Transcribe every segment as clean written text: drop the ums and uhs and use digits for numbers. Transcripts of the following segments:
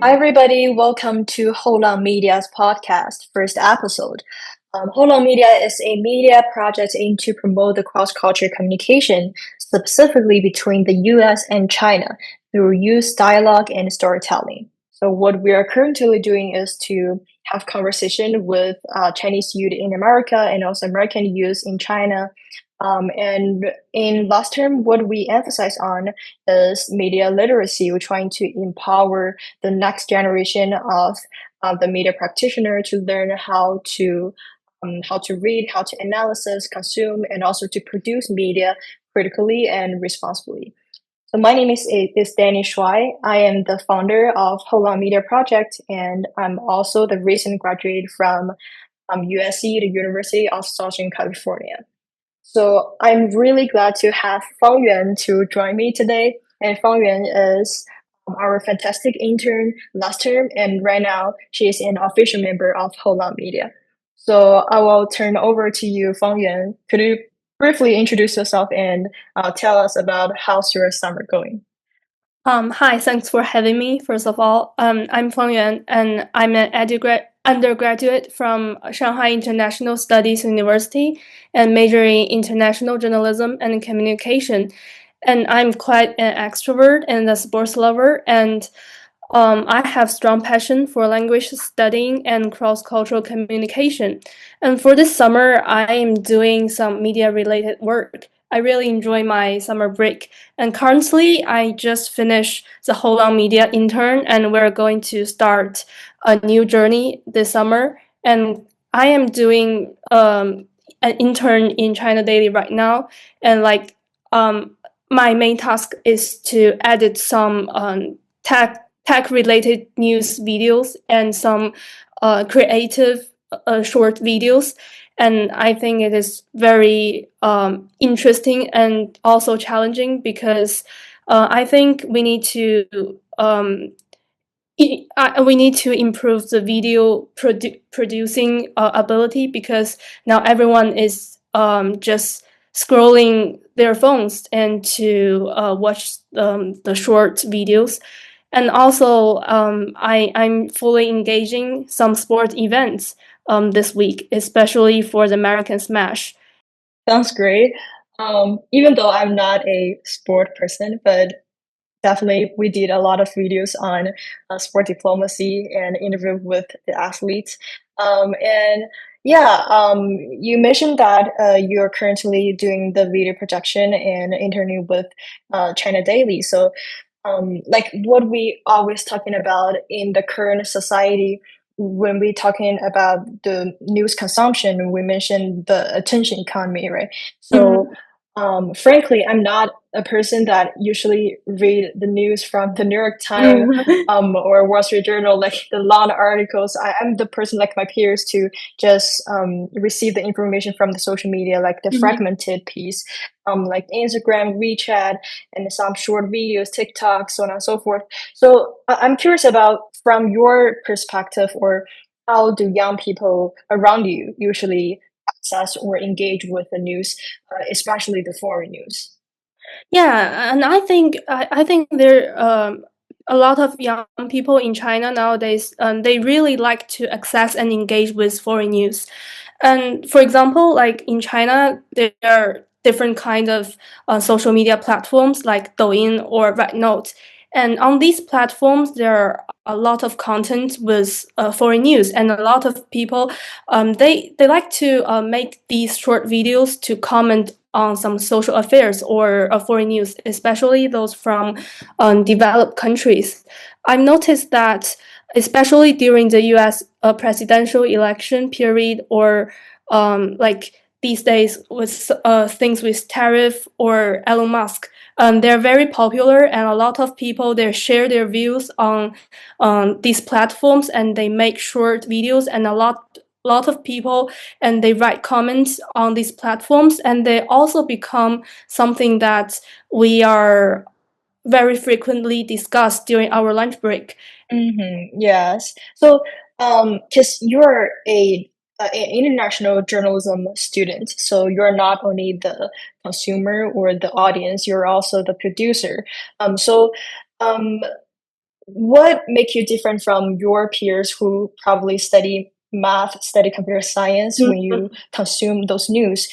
Hi, everybody. Welcome to Houlang Media's podcast, first episode. Houlang Media is a media project aimed to promote the cross-cultural communication, specifically between the US and China, through youth dialogue and storytelling. So what we are currently doing is to have conversation with Chinese youth in America and also American youth in China. And in last term, what we emphasize on is media literacy. We're trying to empower the next generation of the media practitioner to learn how to read, how to analysis, consume, and also to produce media critically and responsibly. So my name is Danni Shuai. I am the founder of Houlang Media Project, and I'm also the recent graduate from USC, the University of Southern California. So I'm really glad to have Fang Yuan to join me today. And Fang Yuan is our fantastic intern last term, and right now she is an official member of Houlang Media. So I will turn over to you, Fang Yuan. Could you briefly introduce yourself and tell us about how's your summer going? Hi, thanks for having me. First of all, I'm Fang Yuan, and I'm an undergraduate from Shanghai International Studies University and majoring in international journalism and communication. And I'm quite an extrovert and a sports lover, and I have strong passion for language studying and cross-cultural communication. And for this summer, I am doing some media-related work. I really enjoy my summer break. And currently, I just finished the Houlang Media intern, and we're going to start a new journey this summer. And I am doing an intern in China Daily right now, and my main task is to edit some tech related news videos and some creative short videos. And I think it is very interesting and also challenging because I think we need to we need to improve the video producing ability, because now everyone is just scrolling their phones and to watch the short videos. And also, I'm fully engaging some sport events this week, especially for the American Smash. Sounds great. Even though I'm not a sport person, but definitely we did a lot of videos on sport diplomacy and interview with the athletes. And yeah, you mentioned that you're currently doing the video projection and interning with China Daily. So, like what we always talking about in the current society, when we talking about the news consumption, we mentioned the attention economy, right? So Mhm. frankly, I'm not a person that usually read the news from the New York Times Mhm. or Wall Street Journal, like the long articles. I'm the person like my peers to just receive the information from the social media, like the Mhm. fragmented piece, like Instagram, WeChat, and some short videos, TikTok, so on and so forth. So I'm curious about from your perspective, or how do young people around you usually access or engage with the news, especially the foreign news? Yeah, and I think there a lot of young people in China nowadays. They really like to access and engage with foreign news. And for example, like in China, there are different kind of social media platforms like Douyin or Note. And on these platforms, there are a lot of content with foreign news, and a lot of people they like to make these short videos to comment on some social affairs or foreign news, especially those from developed countries. I've noticed that, especially during the U.S. Presidential election period, or like these days with things with tariff or Elon Musk, they're very popular, and a lot of people they share their views on these platforms, and they make short videos, and a lot of people and they write comments on these platforms, and they also become something that we are very frequently discussed during our lunch break. Yes. So, because you're an international journalism student, so you're not only the consumer or the audience, you're also the producer. So, um, what make you different from your peers who probably study math, study computer science when you Mhm. consume those news?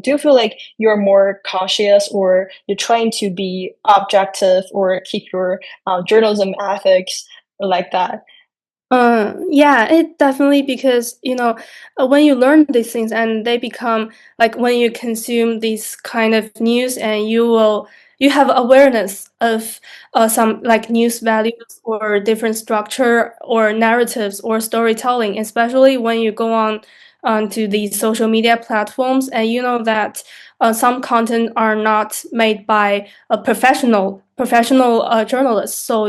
Do you feel like you're more cautious or you're trying to be objective or keep your journalism ethics like that? Yeah, it definitely because when you learn these things and they become like when you consume these kind of news and you have awareness of some like news values or different structure or narratives or storytelling, especially when you go on to these social media platforms and you know that some content are not made by a professional journalists. So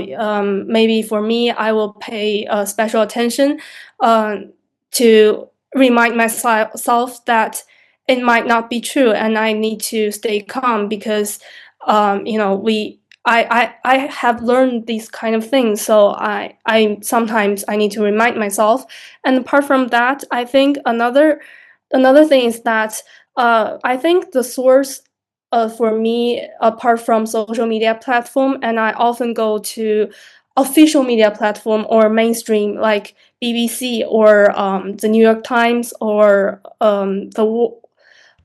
maybe for me, I will pay special attention uh, to remind myself that it might not be true, and I need to stay calm because we. I have learned these kind of things, so I sometimes I need to remind myself. And apart from that, I think another thing is that I think the source for me, apart from social media platform, and I often go to official media platform or mainstream like BBC or the New York Times or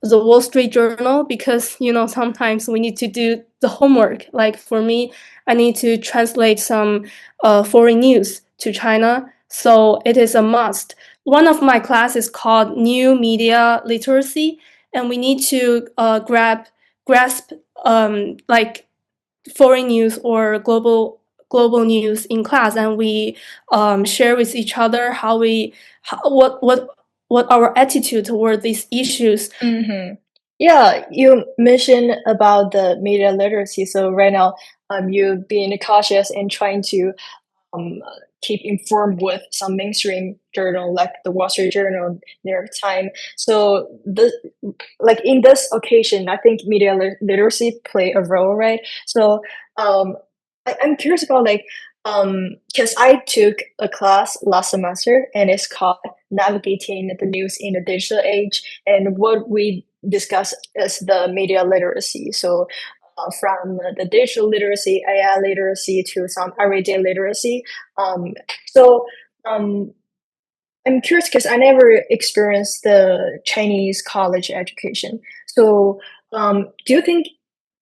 the Wall Street Journal because sometimes we need to do the homework. Like for me, I need to translate some foreign news to China, so it is a must. One of my classes called New Media Literacy, and we need to grasp like foreign news or global news in class, and we share with each other what our attitude toward these issues. Hmm. Yeah, you mentioned about the media literacy. So right now, you being cautious and trying to keep informed with some mainstream journal like the Wall Street Journal, New York Times. So the like in this occasion, I think media literacy play a role, right? So um, I'm curious about like because I took a class last semester and it's called Navigating the News in the Digital Age, and what we discuss is the media literacy. So from the digital literacy, AI literacy to some everyday literacy. Um, so um, I'm curious because I never experienced the Chinese college education. So do you think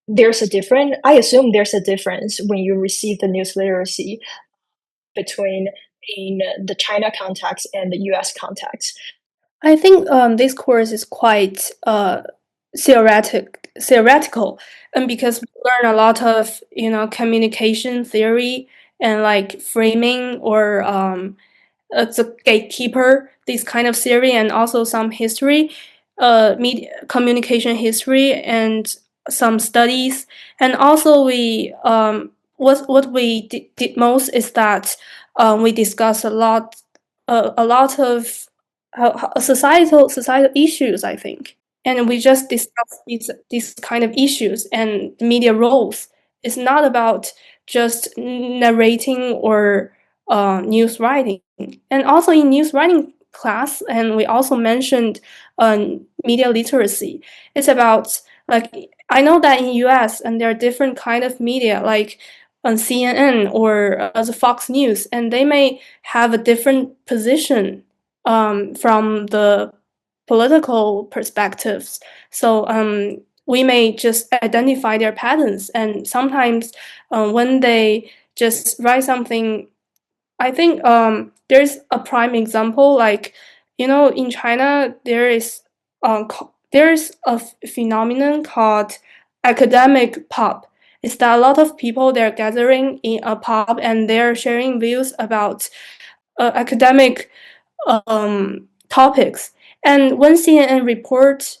there's a difference? I assume there's a difference when you receive the news literacy between in the China context and the US context. I think this course is quite theoretical, and because we learn a lot of communication theory and like framing or the gatekeeper, this kind of theory, and also some history, media communication history, and some studies. And also, we what we did most is that we discuss a lot of societal issues, I think, and we just discuss these kind of issues and media roles. It's not about just narrating or news writing. And also in news writing class, and we also mentioned media literacy. It's about like I know that in US and there are different kind of media like on CNN or the Fox News, and they may have a different position from the political perspectives. So we may just identify their patterns, and sometimes when they just write something, I think there's a prime example. Like in China, there's a phenomenon called academic pub. It's that a lot of people they're gathering in a pub and they're sharing views about academic topics. And when CNN reports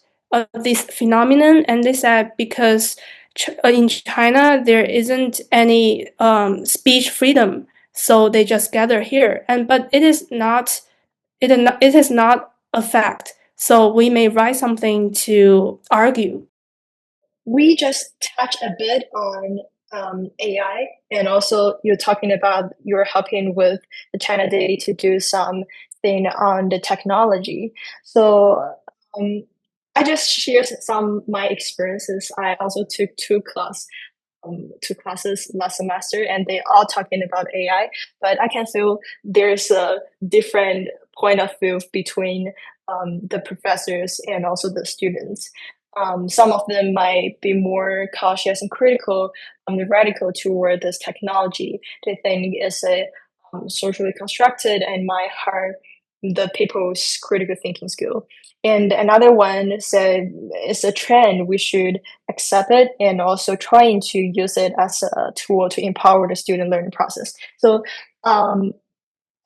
this phenomenon, and they said because in China there isn't any speech freedom, so they just gather here. And but it is not a fact. So we may write something to argue. We just touch a bit on AI, and also you're talking about you're helping with the China Daily to do something on the technology. So um, I just shared some of my experiences. I also took two class. two classes last semester, and they all talking about AI. But I can feel there's a different point of view between the professors and also the students. Some of them might be more cautious and critical, radical toward this technology. They think it's a socially constructed and might harm the people's critical thinking skill. And another one said it's a trend. We should accept it and also trying to use it as a tool to empower the student learning process. So um,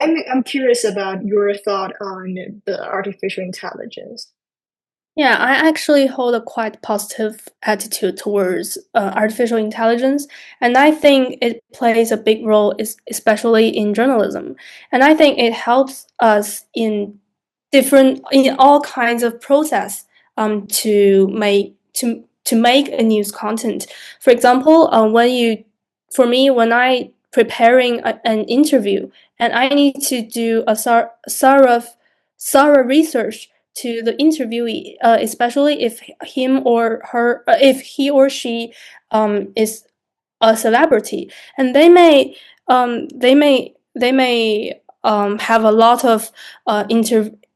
I'm curious about your thought on the artificial intelligence. Yeah, I actually hold a quite positive attitude towards artificial intelligence, and I think it plays a big role, especially in journalism. And I think it helps us in all kinds of process to make a news content. For example, for me, when I preparing an interview and I need to do a thorough research to the interviewee, especially if if he or she is a celebrity, and they may have a lot of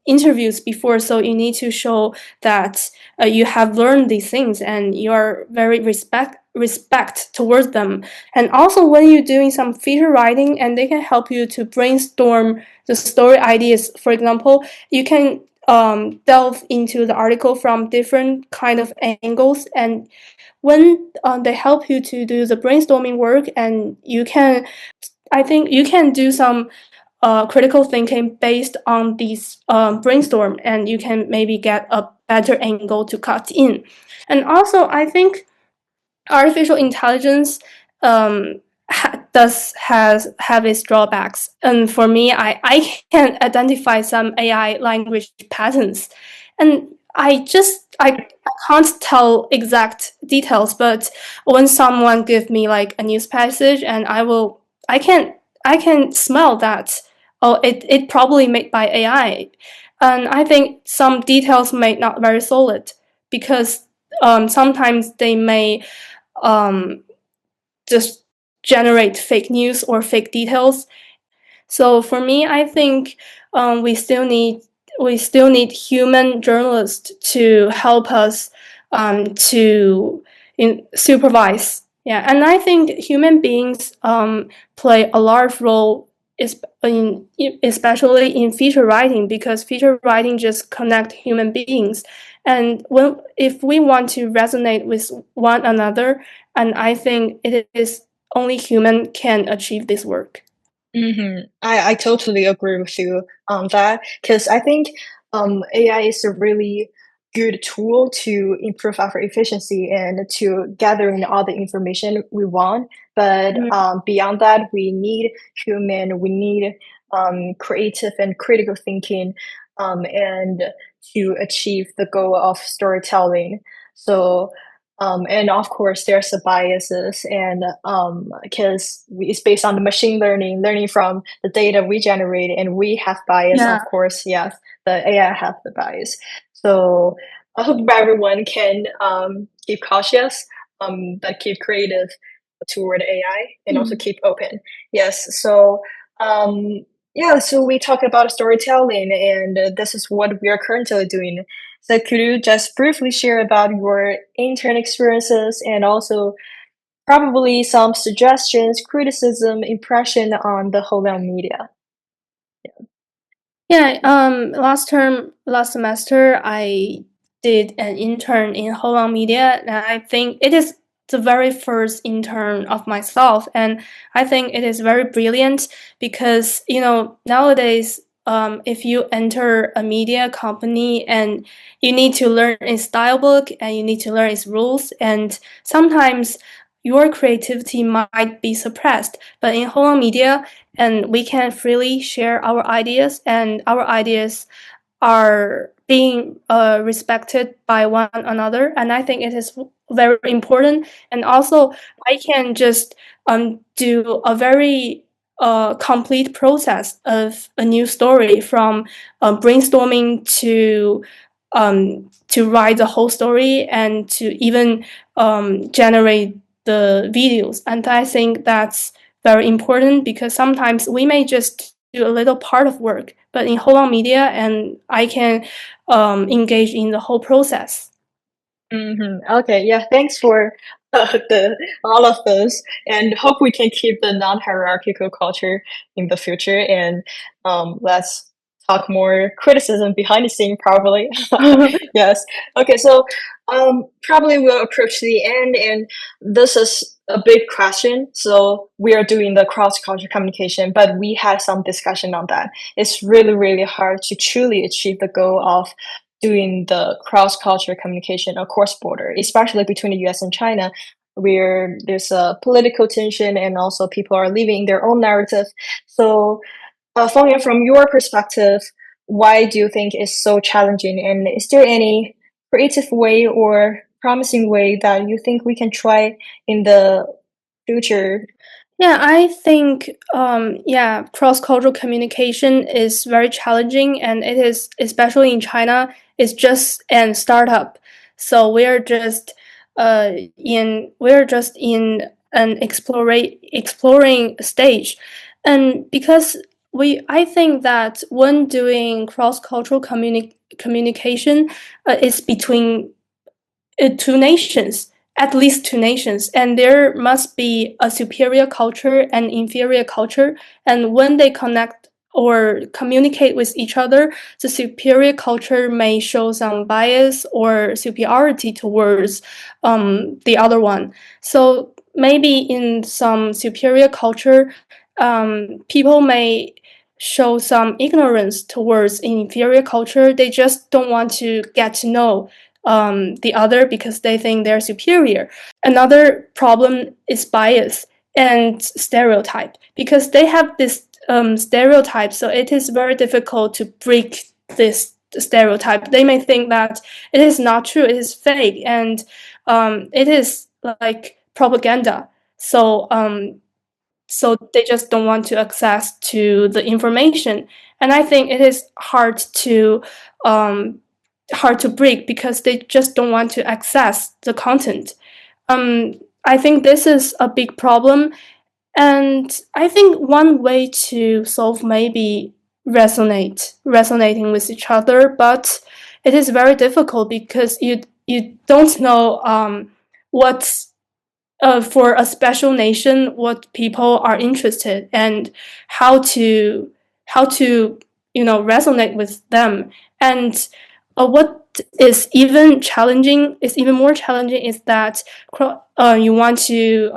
interviews before, so you need to show that you have learned these things and you are very respect towards them. And also when you're doing some feature writing, and they can help you to brainstorm the story ideas. For example, you can delve into the article from different kind of angles, and when they help you to do the brainstorming work, and I think you can do some critical thinking based on these brainstorm, and you can maybe get a better angle to cut in. And also I think artificial intelligence does has have its drawbacks, and for me, I can identify some AI language patterns, and I can't tell exact details, but when someone give me like a news passage, and I can I can smell that, oh, it probably made by AI, and I think some details may not very solid, because sometimes they may um, just generate fake news or fake details. So for me, I think we still need human journalists to help us to supervise. Yeah, and I think human beings play a large role is especially in feature writing, because feature writing just connect human beings, and when if we want to resonate with one another, and I think it is only human can achieve this work. I totally agree with you on that because I think AI is a really good tool to improve our efficiency and to gathering all the information we want. But Mm. beyond that, we need human, we need creative and critical thinking, and to achieve the goal of storytelling. So and of course, there's the biases, and because it's based on the machine learning, learning from the data we generate, and we have bias. Yeah. Of course, yes, the AI have the bias. So I hope everyone can keep cautious, but keep creative toward AI, and also Mm. keep open. Yes. So yeah, so we talk about storytelling, and this is what we are currently doing. So could you just briefly share about your intern experiences and also probably some suggestions, criticism, impression on the Houlang Media? Yeah, last semester, I did an intern in Houlang Media, and I think it is the very first intern of myself, and I think it is very brilliant because nowadays, if you enter a media company, and you need to learn its style book, and you need to learn its rules, and sometimes your creativity might be suppressed. But in Houlang Media, and we can freely share our ideas, and our ideas are being respected by one another, and I think it is very important. And also I can just do a very complete process of a new story, from brainstorming to write the whole story, and to even generate the videos. And I think that's very important because sometimes we may just do a little part of work, but in Houlang Media, and I can engage in the whole process. Okay, yeah, thanks for the all of those, and hope we can keep the non-hierarchical culture in the future. And let's talk more criticism behind the scene, probably. Yes. Okay, so probably we'll approach the end, and this is a big question. So we are doing the cross-culture communication, but we had some discussion on that. It's really, really hard to truly achieve the goal of doing the cross-culture communication across border, especially between the US and China, where there's a political tension and also people are living their own narrative. So, Feng Yuan, from your perspective, why do you think it's so challenging? And is there any creative way or promising way that you think we can try in the future? Yeah, I think cross-cultural communication is very challenging, and it is, especially in China, it's just an startup. So we're just in an exploring stage, and because I think that when doing cross-cultural communication, is between two nations, at least two nations, and there must be a superior culture and inferior culture. And when they connect or communicate with each other, the superior culture may show some bias or superiority towards the other one. So maybe in some superior culture, people may show some ignorance towards inferior culture. They just don't want to get to know the other because they think they're superior. Another problem is bias and stereotype because they have this stereotype, so it is very difficult to break this stereotype. They may think that it is not true, it is fake, and it is like propaganda. So they just don't want to access to the information, and I think it is um, hard to break because they just don't want to access the content. Um, I think this is a big problem, and I think one way to solve maybe resonating with each other, but it is very difficult because you don't know what for a special nation what people are interested and how to resonate with them. And what is even more challenging is that you want to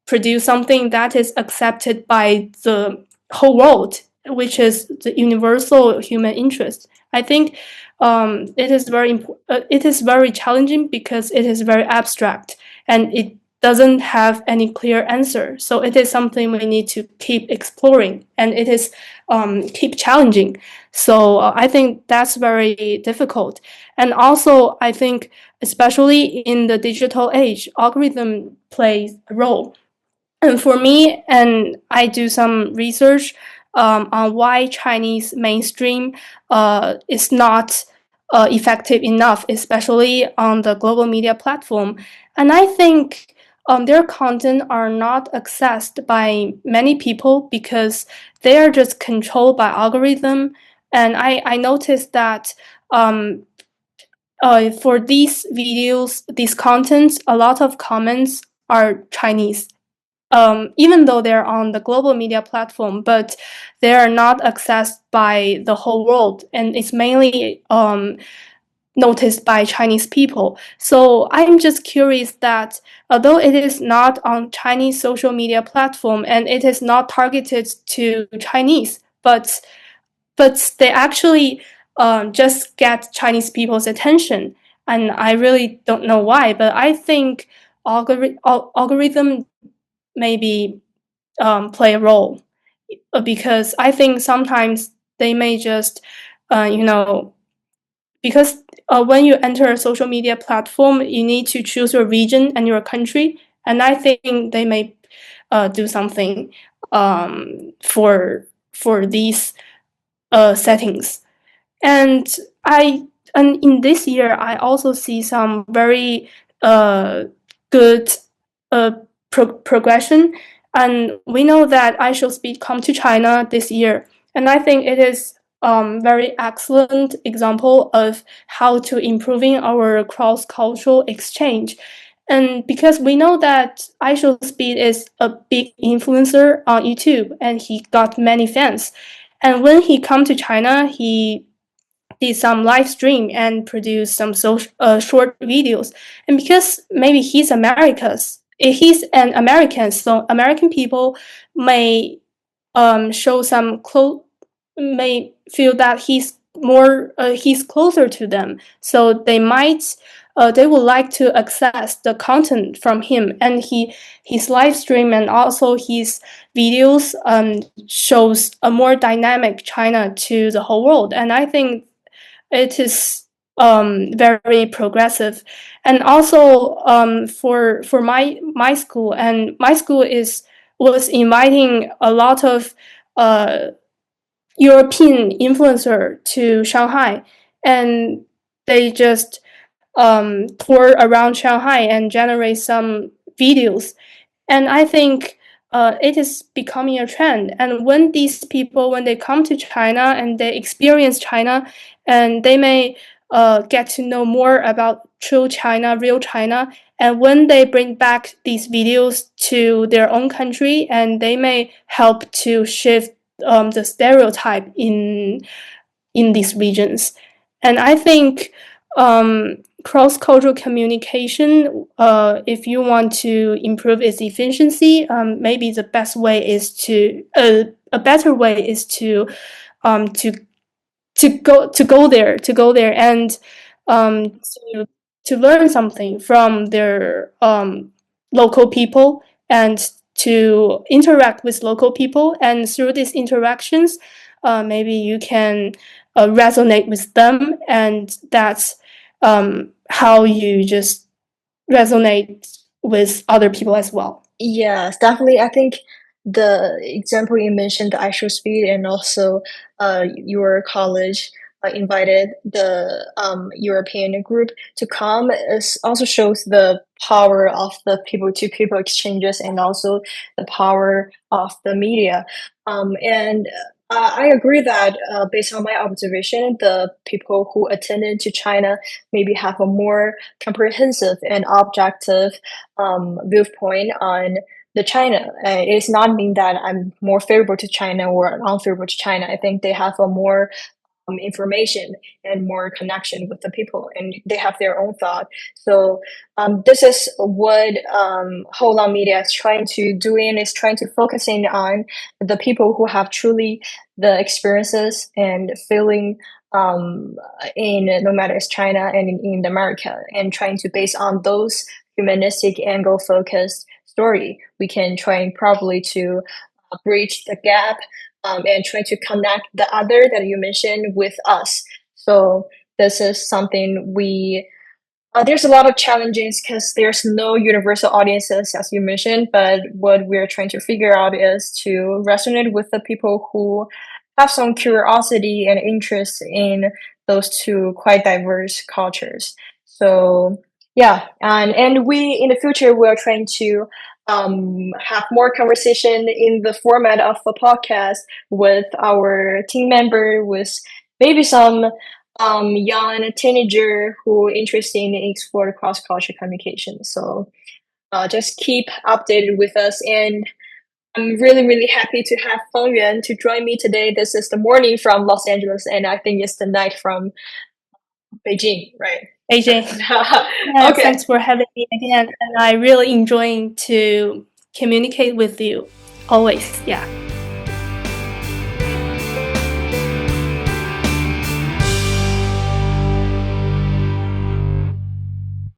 produce something that is accepted by the whole world, which is the universal human interest. I think it is very challenging because it is very abstract and it doesn't have any clear answer. So it is something we need to keep exploring, and it is keep challenging. So I think that's very difficult. And also, I think especially in the digital age, algorithm plays a role. And for me, and I do some research on why Chinese mainstream is not effective enough, especially on the global media platform. And I think their content are not accessed by many people because they are just controlled by algorithm. And I noticed that for these videos, these contents, a lot of comments are Chinese, even though they're on the global media platform, but they are not accessed by the whole world, and it's mainly noticed by Chinese people. So I'm just curious that although it is not on Chinese social media platform and it is not targeted to Chinese, but they actually just get Chinese people's attention, and I really don't know why. But I think algorithm maybe play a role because I think sometimes they may just, because when you enter a social media platform, you need to choose your region and your country, and I think they may do something for these settings. And in this year, I also see some very uh, good progression. And we know that I Shall Speak come to China this year, and I think it is very excellent example of how to improving our cross-cultural exchange. And because we know that I Shall Speed is a big influencer on YouTube and he got many fans. And when he come to China, he did some live stream and produced some short videos. And because maybe he's he's an American, so American people may show some may feel that he's closer to them, so they would like to access the content from him, and his live stream and also his videos shows a more dynamic China to the whole world, and I think it is very progressive. And also for my school, and my school was inviting a lot of European influencer to Shanghai, and they just tour around Shanghai and generate some videos. And I think it is becoming a trend. And when these people, when they come to China and they experience China, and they may get to know more about true China, real China. And when they bring back these videos to their own country, and they may help to shift the stereotype in these regions. And I think cross-cultural communication, if you want to improve its efficiency, maybe the best way is a better way is to go there and to learn something from their local people, and to interact with local people, and through these interactions maybe you can resonate with them, and that's how you just resonate with other people as well. Yes, definitely. I think the example you mentioned, the actual speed, and also your college invited the European group to come, is also shows the power of the people-to-people exchanges, and also the power of the media. And I agree that based on my observation, the people who attended to China maybe have a more comprehensive and objective viewpoint on the China. It's not mean that I'm more favorable to China or unfavorable to China. I think they have a more information and more connection with the people, and they have their own thought. So this is what Houlang Media is trying to do, and is trying to focusing on the people who have truly the experiences and feeling in no matter it's China and in America, and trying to base on those humanistic angle focused story, we can try and probably to bridge the gap and try to connect the other that you mentioned with us. So this is something we there's a lot of challenges because there's no universal audiences, as you mentioned, but what we're trying to figure out is to resonate with the people who have some curiosity and interest in those two quite diverse cultures. So yeah, and we in the future we're trying to have more conversation in the format of a podcast with our team member, with maybe some young teenager who interested in explore cross-cultural communication. So just keep updated with us, and I'm really, really happy to have Fang Yuan to join me today. This is the morning from Los Angeles, and I think it's the night from Beijing, right? Beijing. Okay. Thanks for having me again, and I really enjoying to communicate with you always. Yeah.